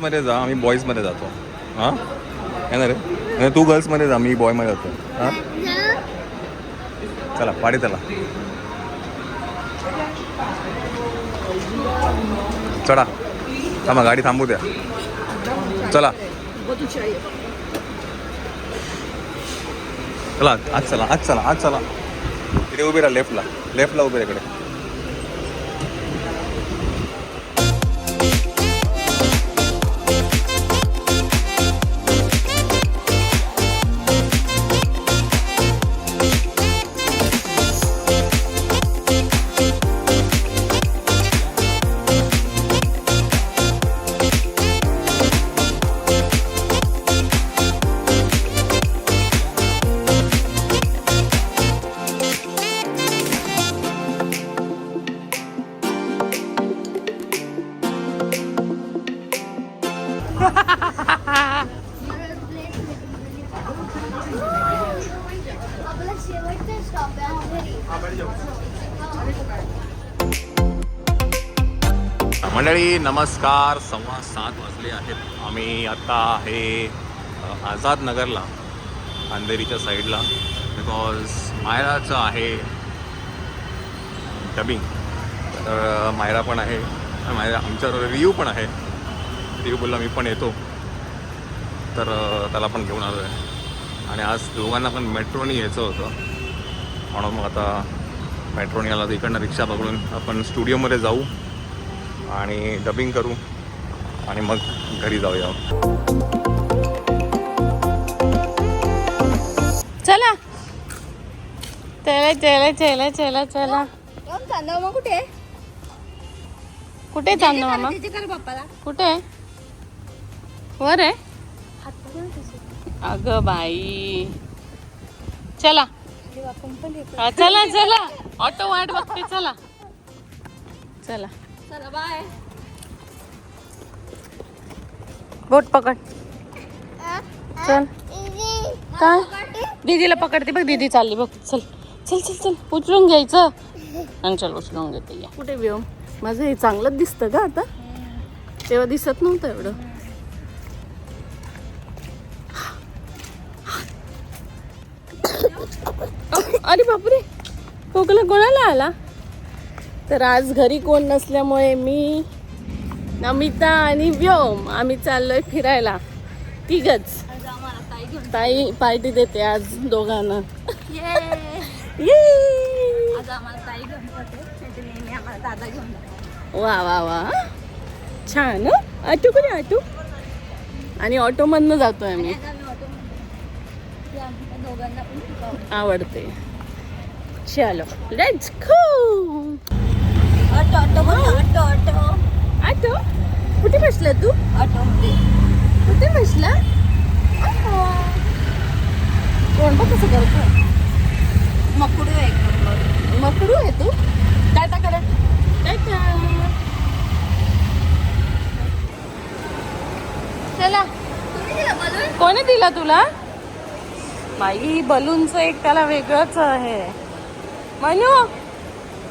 गर्ल्समध्ये जा, आम्ही बॉईजमध्ये जातो. हां काय ना रे, तू गर्ल्समध्ये जा, मी बॉयमध्ये जातो. हां चला पाडी चला, चढा. थांबा गाडी थांबू द्या. चला चला आज चला आज चला आज चला. इकडे उभी राहा, लेफ्टला उभी राहा इकडे. मंडळी नमस्कार, 7:15 वाजले आहेत. आम्ही आता आहे आझाद नगरला, अंधेरीच्या साईडला, बिकॉज मायराचं आहे डबिंग. तर मायरा पण आहे, मायरा आमच्याबरोबर रियू पण आहे. रियू बोलला मी पण येतो, तर त्याला पण घेऊन आलो आहे. आणि आज दोघांना पण मेट्रोनी यायचं होतं, म्हणून मग आता मेट्रोनी आला. तर इकडनं रिक्षा पकडून आपण स्टुडिओमध्ये जाऊ आणि डबिंग करू आणि मग घरी जाऊया. चला चला चला चला चला चला. मग कुठे कुठे चाललो मामा? कुठे वर आहे? अगं बाई चला चला चला, ऑटो वाट बघते. चला चला चला बाय. बोट पकड. चल काय दीदीला पकडते बघ, दीदी चालली बघ. चल चल चल चल, उचलून घ्यायचं. आणि चल उचलून घेते. या कुठे व्योम माझं हे चांगलंच दिसतं का आता, तेव्हा दिसत नव्हतं एवढं. अरे बापरे, खोकला कोणाला आला? तर आज घरी कोण नसल्यामुळे मी, नमिता आणि व्योम आम्ही चाललोय फिरायला. तिघच. ताई पार्टी देते आज दोघांना. वा वा वा, छान. ऑटो कुठे? ऑटो आणि ऑटो मधनं जातोय आम्ही. आवडते. चलो let's go. Auto auto auto auto auto कुठे बसला तू? ऑटो कुठे बसला? कोण बघ कसं करतो. मकडू आहे, एक नंबर मकडू आहे तू. टाटा करा, टाटा. चला. कोणी दिला तुला? बाई बलूनचं एक त्याला वेगळंच आहे. मनू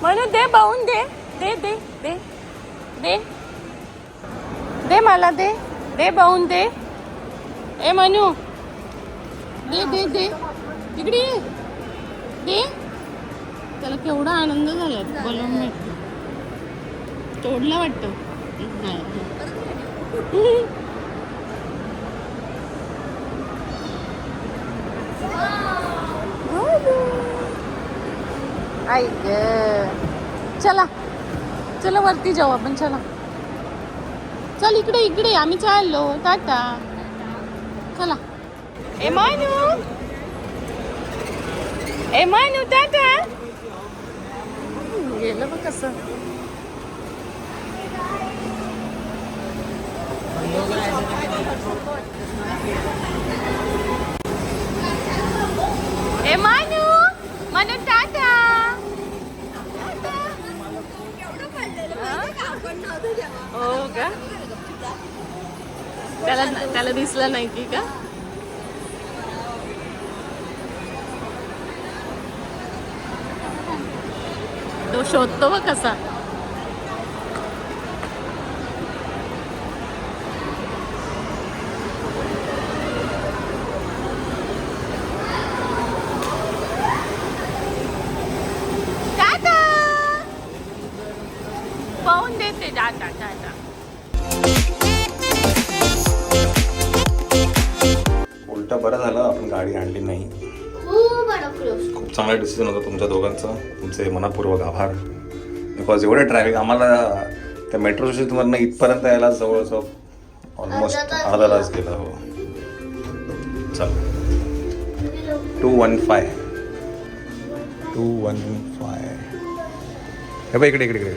मनू दे, बाहून दे. दे दे दे दे दे मला, दे दे बाहून दे. ए मनू दे दे दे, इकडे ये. दे. त्याला केवढा आनंद झाला बलून मी तोडला वाटतं. आई ग. चला चला वरती जाऊ आपण. चला चल, इकडे इकडे आम्ही चाललो. टाटा. चला. ए मानू टाटा. गेलं बघ कसं. ए मानू टाटा. हो का? त्याला दिसलं नाही की का? तो शोधतो बघ कसा. येते जा जा जा जा. उलटा बरं झालं आपण गाडी आणली नाही. खूप चांगला डिसिजन होता तुमच्या दोघांचा. तुमचे मनपूर्वक आभार. बिकॉज एवढे ट्रॅफिक आम्हाला त्या मेट्रो स्टेशनवरनं इथपर्यंत यायला जवळजवळ ऑलमोस्ट अर्धा तास गेला. हो चल 215 हे बघ इकडे इकडे इकडे.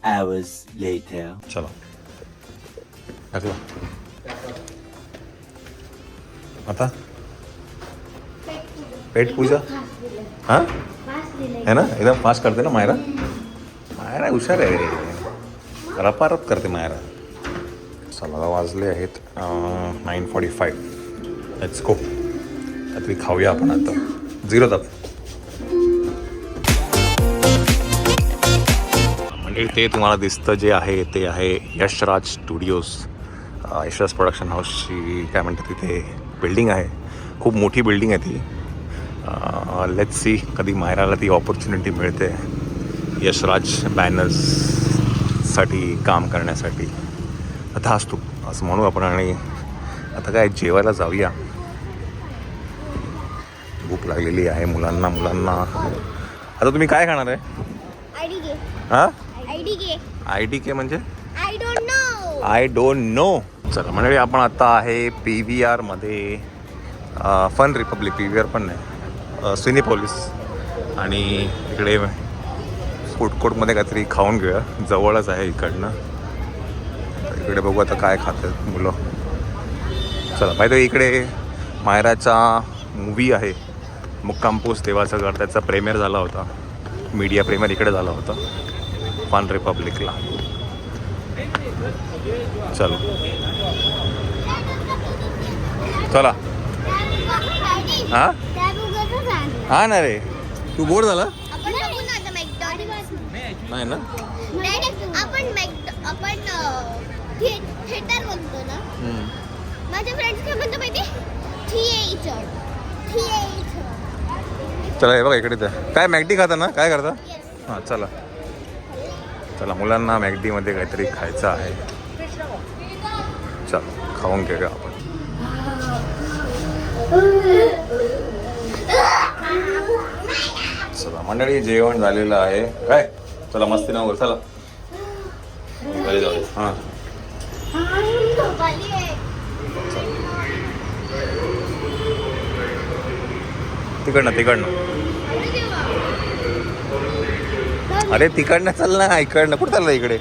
Hours later. चला टाकला आता पेट पूजा. हां है ना एकदम फास्ट करते ना मायरा. मायरा हुशार आहे, रपारप करते मायरा. चला वाजले आहेत 9:45. Let's go. काहीतरी खाऊया आपण आता. 0 ताप. म्हणजे ते तुम्हाला दिसतं जे आहे ते आहे यशराज स्टुडिओज. यशराज प्रोडक्शन हाऊसची काय म्हणतात तिथे बिल्डिंग आहे. खूप मोठी बिल्डिंग आहे ती. लेट्स सी कधी मायराला ती ऑपॉर्च्युनिटी मिळते यशराज बॅनर्ससाठी काम करण्यासाठी. आता असतो असं म्हणू आपण. आणि आता काय जेवायला जाऊया. भूक लागलेली आहे मुलांना. आता तुम्ही काय खाणार आहे? हां IDK म्हणजे आय डोंट नो. चला मंडळी आपण आता आहे PVR मध्ये. फन रिपब्लिक PVR पण नाही, सिनेपोलिस. आणि इकडे फूड कोर्टमध्ये काहीतरी खाऊन घेऊया. जवळच आहे इकडनं. इकडे बघू आता काय खातात मुलं. चला माहिती इकडे मायराचा मूवी आहे मुक्काम पोस्ट देवाचं घर. त्याचा प्रेमियर झाला होता. मीडिया प्रेमियर इकडे झाला होता फन रिपब्लिकला. चलो चला. हा ना रे तू बोर झाला नाही ना. आपण थिएटर म्हणतो ना. माझ्या फ्रेंड्स काय म्हणतो माहिती? थिएटर. चला हे बघा इकडे काय मॅगडी खाता ना. काय करता? हां चला चला मुलांना मॅगडीमध्ये काहीतरी खायचं आहे. चल खाऊन घेऊया आपण. चला मंडळी जेवण झालेलं आहे. काय चला मस्ती नावर. चला घरी जाऊया. हां तिकडनं अरे तिकडनं चल ना. इकडनं कुठं चाललं इकडे?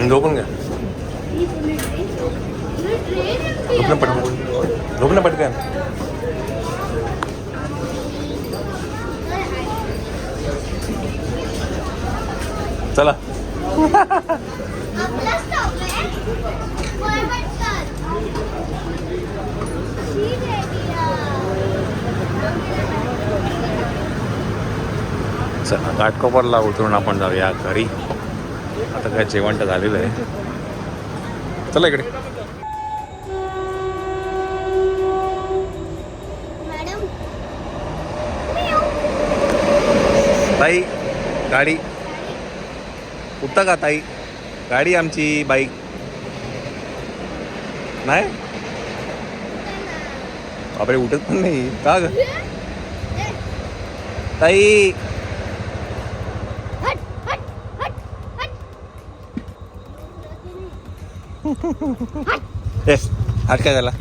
झोपून घ्या. झोपणं पटकन. चला चला घाटकोपरला उतरून आपण जाऊया घरी. आता काय जेवण तर झालेलं आहे. चला इकडे. ताई गाडी उठता का ताई? गाडी आमची बाईक नाही. बापरे उठत पण नाही का ग ताई? हात काय झाला?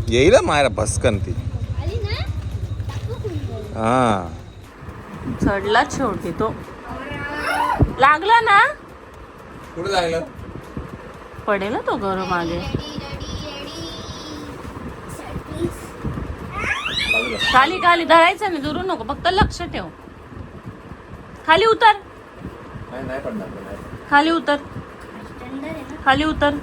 येईल मायरा भस्कन ती. हा चढला शेवटी तो. लागला ना? कुठे लागलं? पडेल तो गौरव मागे. खाली खाली धरायचं नाही, दुरून नको, फक्त लक्ष ठेव. खाली उतर, नाही पडणार. खाली उतर, खाली उतर.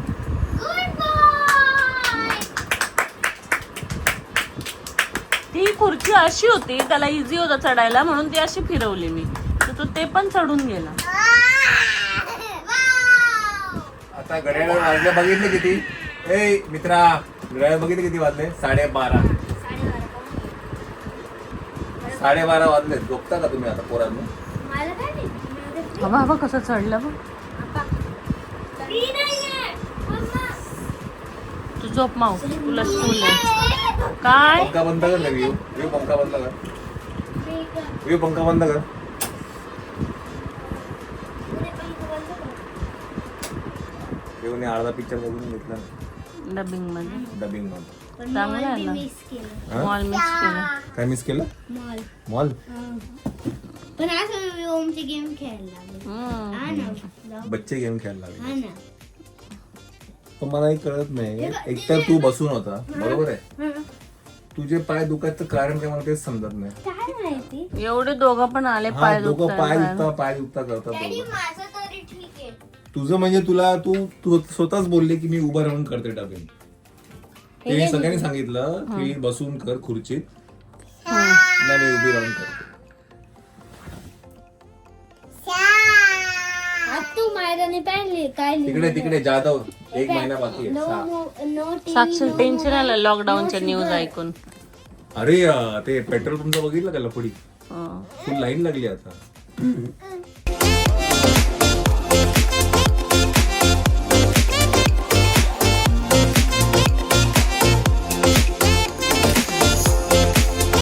ती खुर्ची अशी होती, त्याला इझी होता चढायला म्हणून ती अशी फिरवली मी, तर तो ते पण चढून गेला. आता घड्याळ वाजले बघितले किती? ए मित्रा, घड्याळ बघितले किती वाजले? 12:30. 12:30 वाजले. झोपता का तुम्ही आता पोरांनो? बाबा बाबा कसं चढलं बघ. तू झोप माऊ, तुला स्कूल आहे. काय पंखा बंद कर ना. व्यू पंखा बंद कर. व्यू पंखा बंद कर. व्यूने अर्धा पिक्चर बघून घेतला डबिंग मध्ये. डबिंग मध्ये. चांगलं आहे ना. मॉल मिक्स केलं. काय मिस केलं? मॉल. पण आज ओमचे गेम खेळला. हा ना. बच्चे गेम खेळायला लागले. हा ना. पण मला एक कळत नाही, एकतर तू बसून होता, बरोबर आहे. तुझे पाय दुखायचं कारण काय मला तेच समजत नाही. काय माहिती? एवढे दोघं पण आले हा, पाय दोघं पाय दुखताय. पाय दुखता करतात डॅडी बरोबर. माझं तरी ठीक आहे. तुझं म्हणजे तू स्वतःच बोलले की मी उभं राहून करते डबिंग. ते सगळ्यांनी सांगितलं की बसून कर खुर्चीत. नाही, मी उभी राहून करते. आज तू मायराने पाहिली काय तिकडे जाधव 1 महिना बाकी आहे. नो साक्षी टेन्शन आलं लॉकडाऊनच्या न्यूज ऐकून. अरे ते पेट्रोल पंप बघितलं का लफडी? हं. फुल लाईन लागली आता.